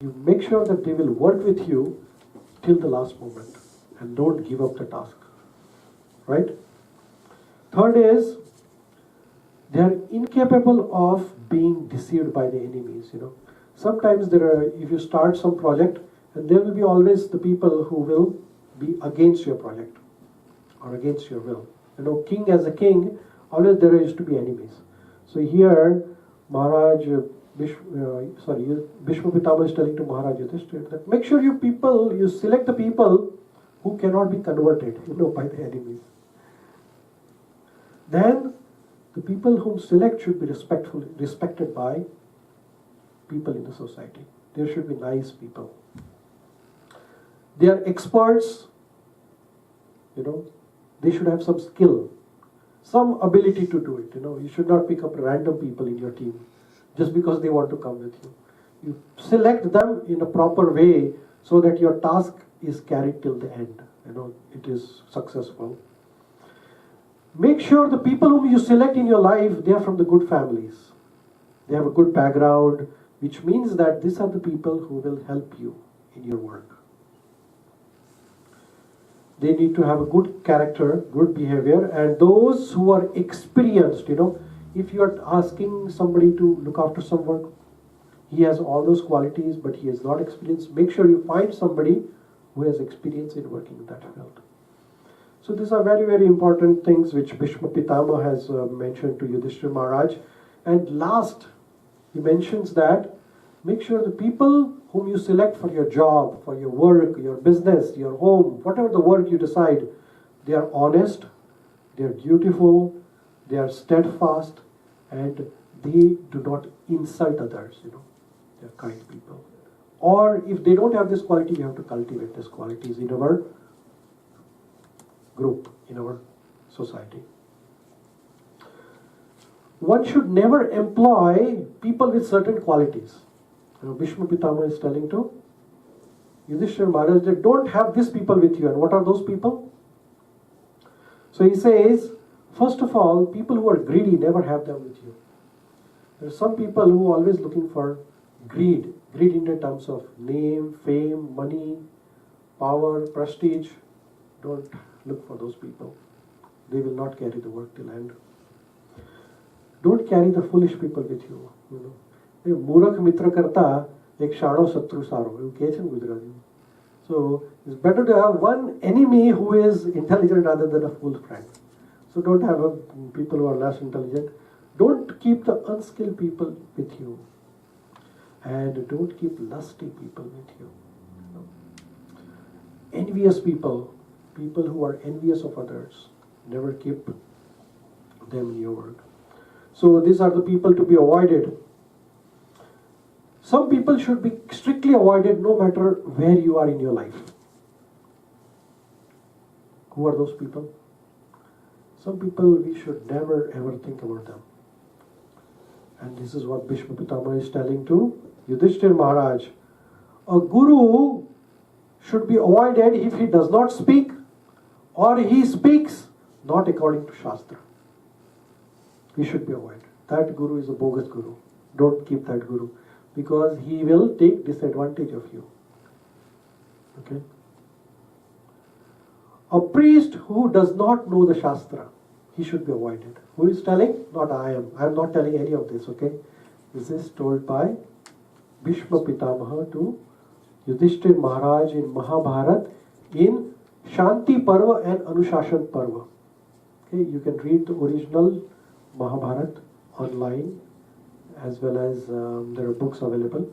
You make sure that they will work with you till the last moment and don't give up the task. Right? Third is, they are incapable of being deceived by the enemies. Sometimes if you start some project, and there will be always the people who will be against your project or against your will. King as a king, always there used to be enemies. So here, Bhishma Pitamaha is telling to Maharaja Yudhisthira that make sure you select the people who cannot be converted, by the enemies. Then the people whom select should be respected by people in the society. There should be nice people. They are experts, they should have some skill, some ability to do it. You should not pick up random people in your team just because they want to come with you. You select them in a proper way so that your task is carried till the end. It is successful. Make sure the people whom you select in your life, they are from the good families. They have a good background, which means that these are the people who will help you in your work. They need to have a good character, good behavior, and those who are experienced, if you are asking somebody to look after some work, he has all those qualities, but he is not experienced, make sure you find somebody who has experience in working in that field. So these are very, very important things which Bhishma Pitamaha has mentioned to Yudhisthira Maharaj. And last, he mentions that make sure the people whom you select for your job, for your work, your business, your home, whatever the work you decide, they are honest, they are dutiful, they are steadfast, and they do not insult others. They are kind people. Or if they don't have this quality, you have to cultivate these qualities in our group, in our society. One should never employ people with certain qualities. Bhishma Pitamaha is telling to Yudhisthira Maharaj that don't have these people with you. And what are those people? So he says, first of all, people who are greedy, never have them with you. There are some people who are always looking for greed in the terms of name, fame, money, power, prestige. Don't look for those people. They will not carry the work till end. Don't carry the foolish people with you. Murak mitra karta ek shano satru saro. So it's better to have one enemy who is intelligent rather than a fool friend. So don't have people who are less intelligent. Don't keep the unskilled people with you. And don't keep lusty people with you. Envious people who are envious of others, never keep them in your work. So these are the people to be avoided. Some people should be strictly avoided no matter where you are in your life. Who are those people? Some people we should never ever think about them. And this is what Bhishma Pitamaha is telling to Yudhisthira Maharaj. A guru should be avoided if he does not speak or he speaks not according to Shastra. He should be avoided. That guru is a bogus guru. Don't keep that guru, because he will take disadvantage of you. Okay? A priest who does not know the Shastra, he should be avoided. Who is telling? Not I am. I am not telling any of this, okay? This is told by Bhishma Pitamaha to Yudhisthira Maharaj in Mahabharata in Shanti Parva and Anushashan Parva. Okay, you can read the original Mahabharata online, as well as there are books available.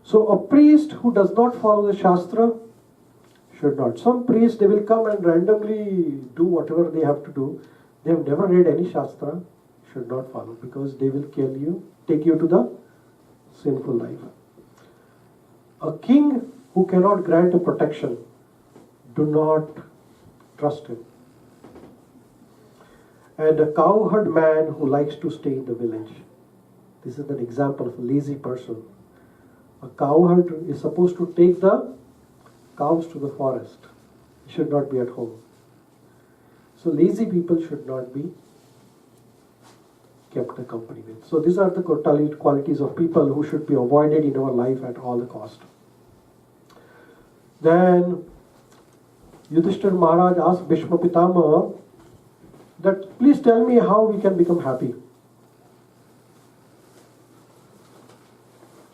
So a priest who does not follow the Shastra should not. Some priests, they will come and randomly do whatever they have to do. They have never read any Shastra, should not follow, because they will kill you, take you to the sinful life. A king who cannot grant a protection, do not trust him. And a cowherd man who likes to stay in the village. This is an example of a lazy person. A cowherd is supposed to take the cows to the forest. He should not be at home. So lazy people should not be kept the company with. So these are the qualities of people who should be avoided in our life at all the cost. Then Yudhisthira Maharaj asked Bhishma Pitamaha that please tell me how we can become happy.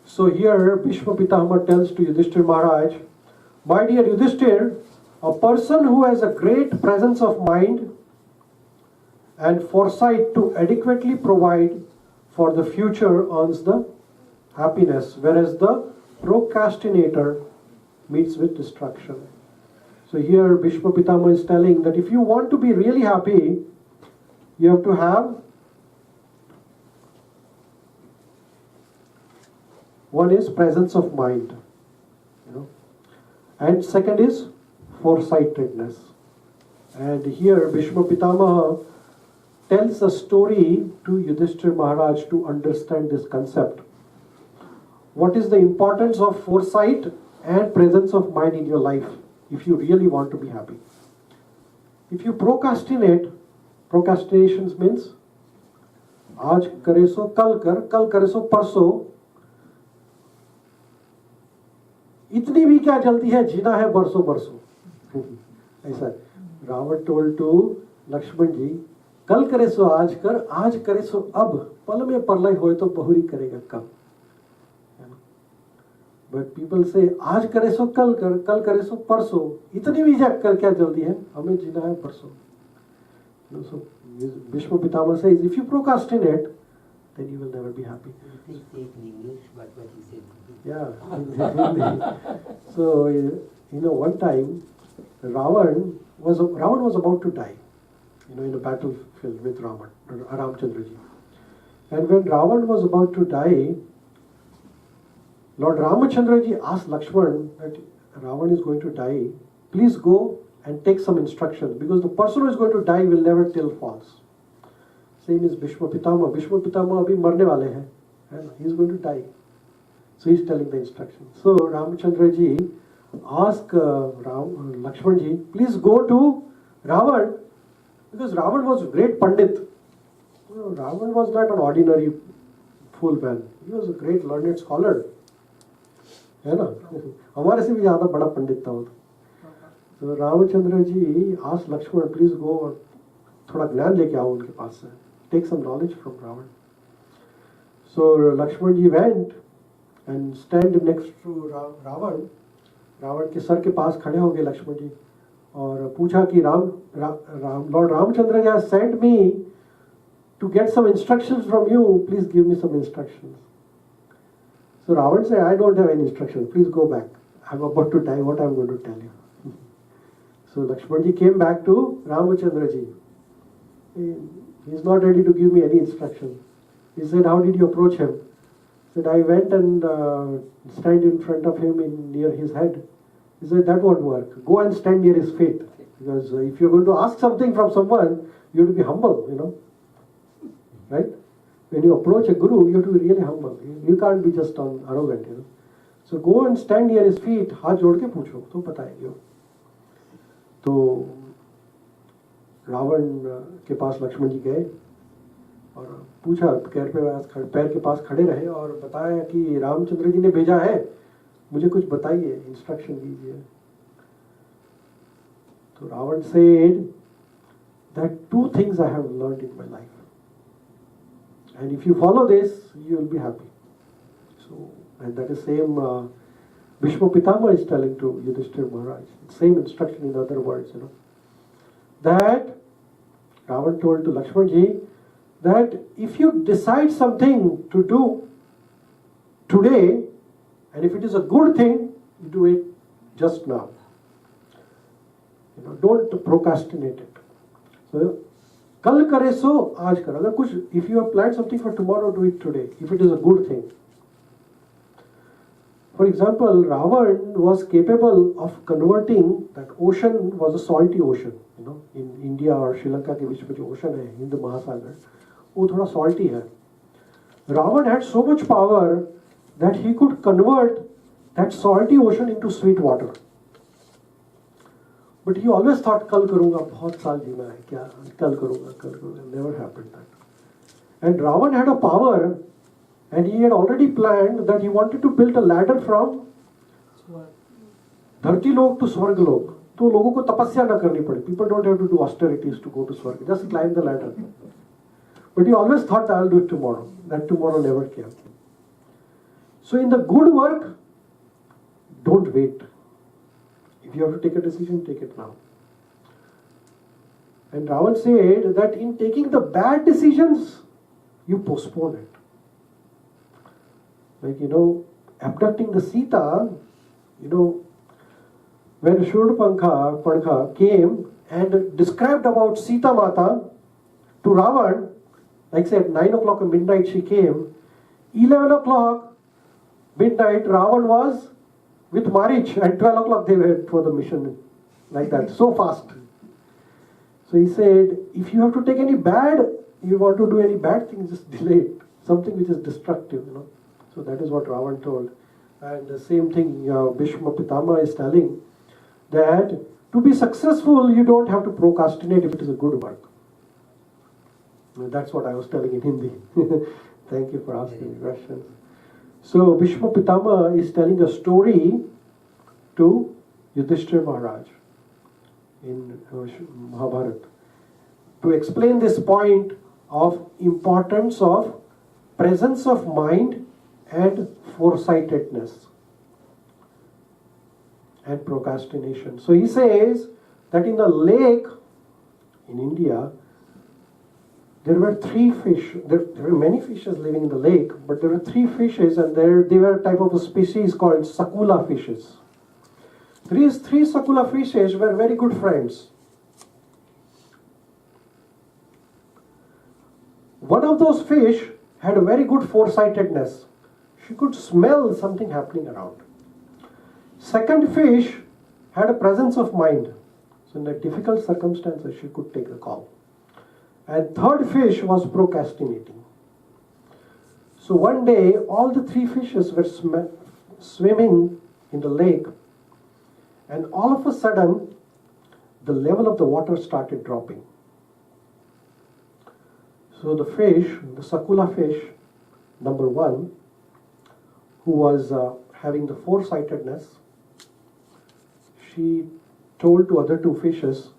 So here Bhishma Pitamaha tells to Yudhisthira Maharaj, my dear Yudhisthira, a person who has a great presence of mind and foresight to adequately provide for the future earns the happiness, whereas the procrastinator meets with destruction. So here Bhishma Pitamaha is telling that if you want to be really happy, you have to have one is presence of mind, and second is foresightedness. And here Bhishma Pitamaha tells a story to Yudhisthira Maharaj to understand this concept. What is the importance of foresight and presence of mind in your life if you really want to be happy? If you procrastinate, procrastinations means आज करे सो कल करे सो परसों, इतनी भी क्या जल्दी है, जीना है बरसों बरसों. ऐसा रावण told to लक्ष्मण जी, कल करे सो आज कर, आज करे सो अब, पल में प्रलय होए तो बहुरी करेगा कब. But people say आज करे सो कल कर, कल करे सो परसों, इतनी भी कर क्या जल्दी है, हमें जीना है परसों. So Bhishma Pitamaha says, if you procrastinate, then you will never be happy. Please say it in English, but what he said. Yeah. So one time Ravan was about to die, in a battlefield with Ramchandraji. And when Ravan was about to die, Lord Ramachandraji asked Lakshman that Ravan is going to die, please go and take some instructions, because the person who is going to die will never tell false. Same is Bhishma Pitamaha. Bhishma Pitamaha abhi marne wale hain, and he is going to die. So he is telling the instructions. So Ramachandraji asked Lakshmanji, please go to Ravan, because Ravan was a great Pandit. Ravan was not an ordinary fool man. He was a great learned scholar. है ना, हमारे से भी ज़्यादा बड़ा पंडित था वो. So Ramachandraji asked Lakshman, please go और थोड़ा ज्ञान लेके आओ उनके पास से. Take some knowledge from Ravan. So Lakshmanji went and stand next to Ravan. Ravan के सर के पास खड़े हो गए लक्ष्मण जी और पूछा कि Lord Ramachandra ji has sent me to get some instructions from you. Please give me some instructions. So Ravan said, I don't have any instructions. Please go back. I'm about to die. What I'm going to tell you. So Lakshman ji came back to Ramachandra ji. He's not ready to give me any instruction. He said, how did you approach him? He said, I went and stand in front of him near his head. He said, that won't work. Go and stand near his feet. Because if you're going to ask something from someone, you have to be humble, Right? When you approach a guru, you have to be really humble. You can't be just arrogant, So go and stand near his feet. हाथ जोड़ के पूछो, तो बताएंगे. तो रावण के पास लक्ष्मण जी गए और पूछा, पैर के पास खड़े रहे और बताया कि रामचंद्र जी ने भेजा है, मुझे कुछ बताइए, इंस्ट्रक्शन दीजिए. तो Ravan said that 2 things I have learned in my life, and if you follow this, you will be happy. So, and that is same Bhishma Pitamaha is telling to Yudhisthira Maharaj. Same instruction in other words, That Ravan told to Lakshman ji that if you decide something to do today, and if it is a good thing, you do it just now. Don't procrastinate it. So, कल करे सो आज कर. अगर कुछ, if you have planned something for tomorrow, do it today. If it is a good thing. For example, Ravan was capable of converting that ocean was a salty ocean. In India or Sri Lanka के बीच में जो ocean है, हिंद महासागर, वो थोड़ा salty है. Ravan had so much power that he could convert that salty ocean into sweet water. But he always thought, कल करूँगा, बहुत साल जीना है, क्या कल करूँगा. Never happened that. And Ravan had a power, and he had already planned that he wanted to build a ladder from Dharti Lok to Swarg Lok. तो लोगों को तपस्या ना करनी पड़े. People don't have to do austerities to go to Swarg. Just climb the ladder. But he always thought, I'll do it tomorrow. That tomorrow never came. So in the good work, don't wait. If you have to take a decision, take it now. And Ravan said that in taking the bad decisions, you postpone it. Like, abducting the Sita, when Shurpankha came and described about Sita Mata to Ravan, like say at 9 o'clock at midnight she came, 11 o'clock midnight Ravan was with Marich, and 12 o'clock they went for the mission, like that, so fast. So he said, if you have to take any bad, you want to do any bad thing, just delay it. Something which is destructive, So that is what Ravan told. And the same thing Bhishma Pitamaha is telling, that to be successful, you don't have to procrastinate if it is a good work. That's what I was telling in Hindi. Thank you for asking the questions. So Bhishma Pitamaha is telling a story to Yudhisthira Maharaj in Mahabharata to explain this point of importance of presence of mind and foresightedness and procrastination. So he says that in the lake in India, there were 3 fish. There were many fishes living in the lake, but there were 3 fishes, and they were a type of a species called Sakula fishes. These 3 Sakula fishes were very good friends. One of those fish had a very good foresightedness. She could smell something happening around. Second fish had a presence of mind. So in the difficult circumstances, she could take the call. And third fish was procrastinating. So one day, all the 3 fishes were swimming in the lake, and all of a sudden, the level of the water started dropping. So the fish, the Sakula fish, number 1, who was having the foresightedness, she told to other 2 fishes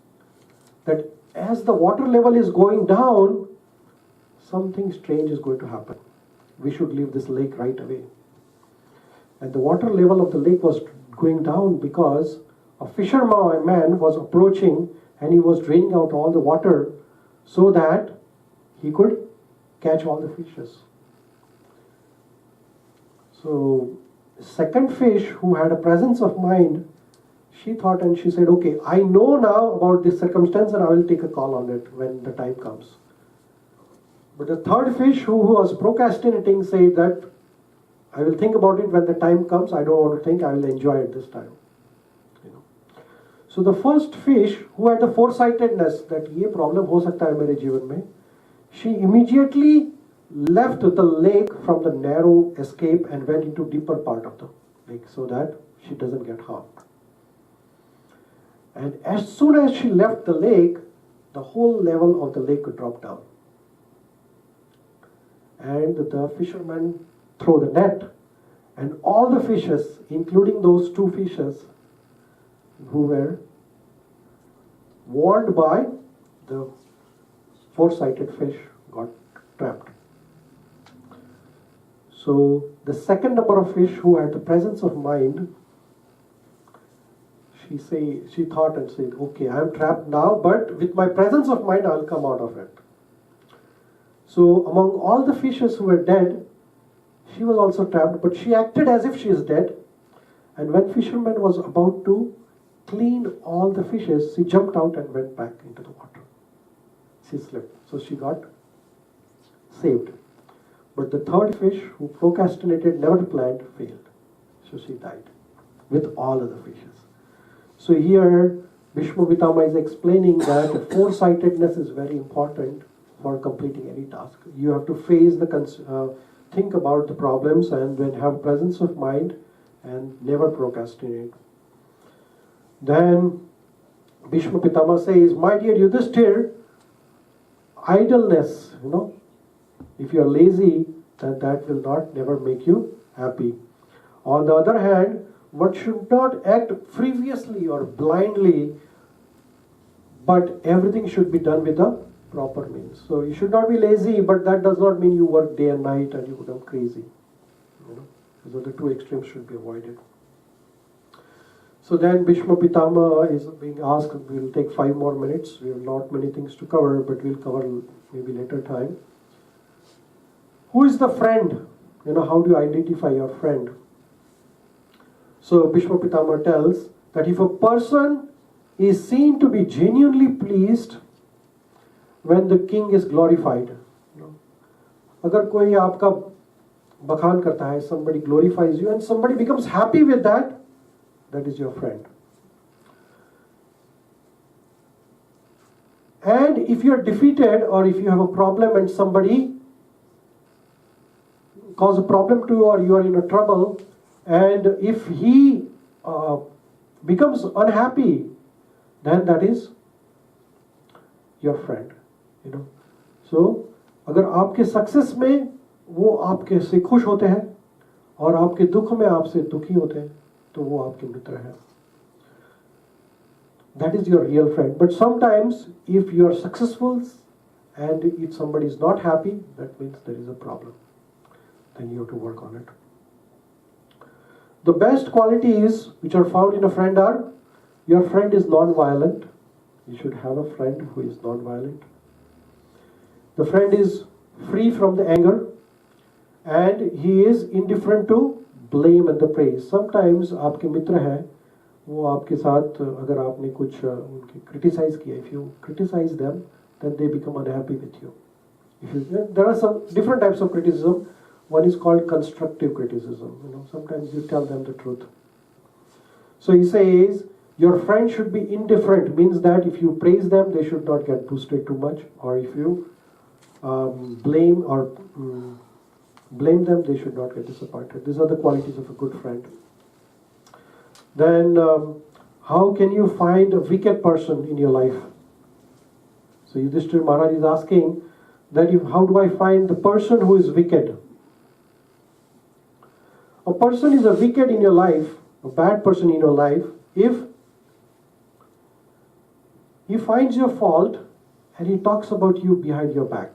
that as the water level is going down, something strange is going to happen. We should leave this lake right away. And the water level of the lake was going down because a fisherman was approaching, and he was draining out all the water so that he could catch all the fishes. So, second fish, who had a presence of mind, she thought and she said, okay, I know now about this circumstance and I will take a call on it when the time comes. But the third fish, who was procrastinating, said that I will think about it when the time comes. I don't want to think, I will enjoy it this time. So the first fish, who had the foresightedness that ये problem हो सकता है मेरे जीवन में, she immediately left the lake from the narrow escape and went into deeper part of the lake so that she doesn't get harmed. And as soon as she left the lake, the whole level of the lake dropped down. And the fishermen throw the net, and all the fishes, including those 2 fishes who were warned by the foresighted fish, got trapped. So the second number of fish, who had the presence of mind, she thought and said, okay, I am trapped now, but with my presence of mind, I will come out of it. So among all the fishes who were dead, she was also trapped, but she acted as if she is dead. And when fisherman was about to clean all the fishes, she jumped out and went back into the water. She slipped. So she got saved. But the third fish, who procrastinated, never planned, failed. So she died with all other fishes. So here, Bhishma Pitamaha is explaining that foresightedness is very important for completing any task. You have to face think about the problems and then have presence of mind and never procrastinate. Then Bhishma Pitamaha says, my dear Yudhisthira, idleness, If you are lazy, then that will not never make you happy. On the other hand, one should not act frivolously or blindly, but everything should be done with a proper means. So you should not be lazy, but that does not mean you work day and night and you become crazy. So the two extremes should be avoided. So then Bhishma Pitamaha is being asked, we will take 5 more minutes. We have not many things to cover, but we'll cover maybe later time. Who is the friend? How do you identify your friend? So Bhishma Pitamaha tells that if a person is seen to be genuinely pleased when the king is glorified, अगर कोई आपका बखान करता है, somebody glorifies you and somebody becomes happy with that, that is your friend. And if you are defeated or if you have a problem and somebody cause a problem to you or you are in a trouble, and if he becomes unhappy, then that is your friend. So अगर आपके success में वो आपके से खुश होते हैं और आपके दुख में आपसे दुखी होते हैं, तो वो आपके मित्र हैं. That is your real friend. But sometimes if you are successful and if somebody is not happy, that means there is a problem. Then you have to work on it. The best qualities which are found in a friend are, your friend is non-violent. You should have a friend who is non-violent. The friend is free from the anger and he is indifferent to blame and the praise. Sometimes आपके मित्र हैं, वो आपके साथ अगर आपने कुछ उनके criticize किया, if you criticize them, then they become unhappy with you. There are some different types of criticism. One is called constructive criticism. Sometimes you tell them the truth. So he says, your friend should be indifferent, means that if you praise them, they should not get boosted too much, or if you blame them, they should not get disappointed. These are the qualities of a good friend. Then, how can you find a wicked person in your life? So Yudhisthira Maharaj is asking that how do I find the person who is wicked? A person is a wicked in your life, a bad person in your life, if he finds your fault and he talks about you behind your back.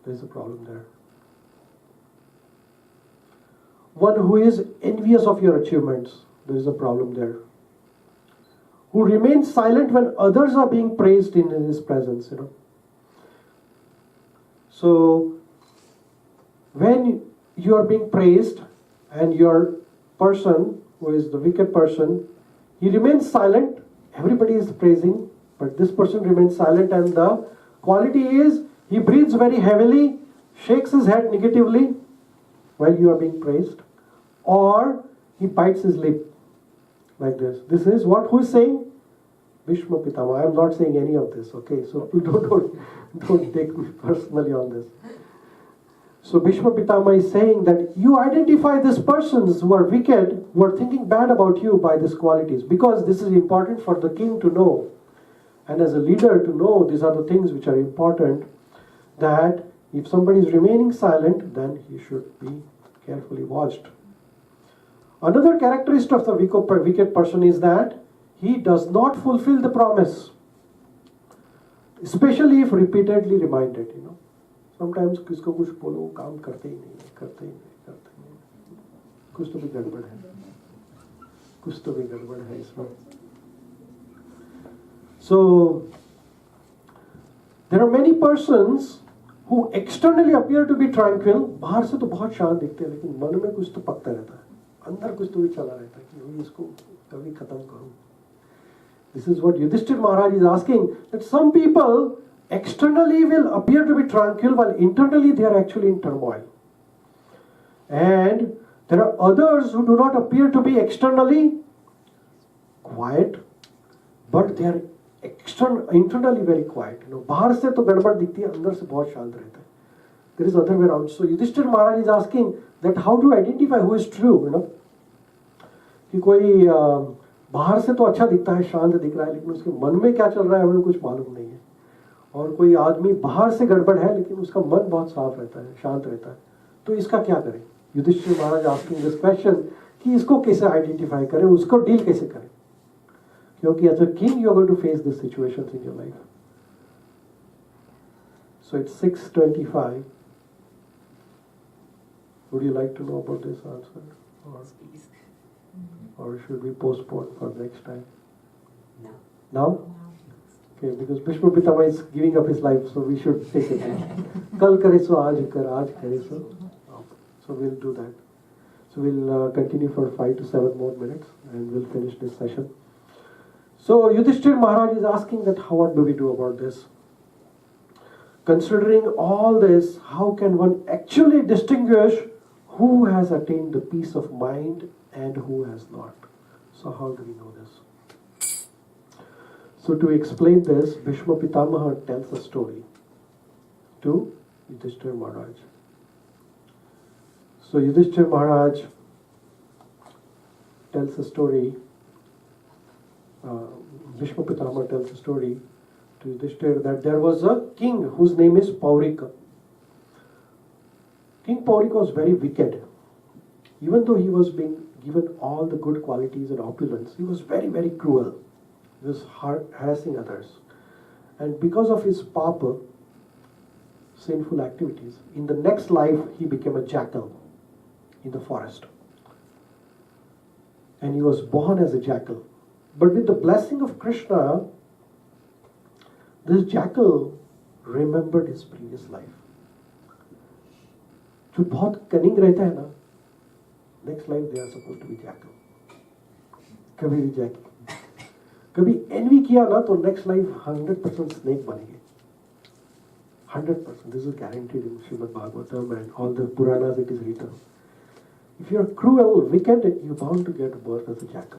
There is a problem there. One who is envious of your achievements, there is a problem there. Who remains silent when others are being praised in his presence, So, when you are being praised and your person, who is the wicked person, he remains silent, everybody is praising, but this person remains silent, and the quality is he breathes very heavily, shakes his head negatively while you are being praised, or he bites his lip like this. This is what who is saying? Bhishma Pitamaha. I am not saying any of this, okay? So don't take me personally on this. So Bhishma Pitamaha is saying that you identify these persons who are wicked, who are thinking bad about you by these qualities, because this is important for the king to know, and as a leader to know these are the things which are important, that if somebody is remaining silent, then he should be carefully watched. Another characteristic of the wicked person is that he does not fulfill the promise, especially if repeatedly reminded. Sometimes किसको कुछ बोलो काम करते ही नहीं, कुछ तो भी गड़बड़ है इसमें. So there are many persons who externally appear to be tranquil. बाहर से तो बहुत शांत दिखते हैं, लेकिन मन में कुछ तो पकता रहता है, अंदर कुछ तो भी चला रहता है कि इसको कभी खत्म करूं. This is what Yudhisthira Maharaj is asking, that some people externally will appear to be tranquil while internally they are actually in turmoil. And there are others who do not appear to be externally quiet, but they are internally very quiet. बाहर से तो गड़बड़ दिखती है, अंदर से बहुत शांत रहता है. There is other way around. So Yudhisthira Maharaj is asking that how to identify who is true. कि कोई बाहर से तो अच्छा दिखता है, शांत दिख रहा है, लेकिन उसके मन में क्या चल रहा है हमें कुछ मालूम नहीं है. और कोई आदमी बाहर से गड़बड़ है लेकिन उसका मन बहुत साफ रहता है, शांत रहता है, तो इसका क्या करें? युधिष्ठिर महाराज आस्किंग दिस क्वेश्चन कि इसको कैसे आइडेंटिफाई करें, उसको डील कैसे करें, क्योंकि as a king you are going to face this situations in your life. So it's 6:25. Would you like to know about this answer? Or should we postpone for next time? No. Now? Okay, because Bhishma Pitamaha is giving up his life, so we should take it. Kal kare so aaj kar, aaj kare so. So we'll do that. So we'll continue for 5 to 7 more minutes and we'll finish this session. So Yudhishthira Maharaj is asking that what do we do about this? Considering all this, how can one actually distinguish who has attained the peace of mind and who has not? So how do we know this? So to explain this, Bhishma Pitamaha tells a story to Yudhishthira Maharaj. So Yudhishthira Maharaj tells a story, Bhishma Pitamaha tells a story to Yudhishthira that there was a king whose name is Paurika. King Paurika was very wicked. Even though he was being given all the good qualities and opulence, he was very, very cruel. He was harassing others. And because of his papa, sinful activities, in the next life he became a jackal in the forest. And he was born as a jackal. But with the blessing of Krishna, this jackal remembered his previous life. जो बहुत cunning रहता है ना, next life they are supposed to be jackal. कभी भी jackal. कभी envy किया ना तो next life 100% snake बनेंगे. 100%. This is guaranteed in Srimad Bhagavatam and all the Puranas it is written. If you are cruel, wicked, you are bound to get birth as a jackal.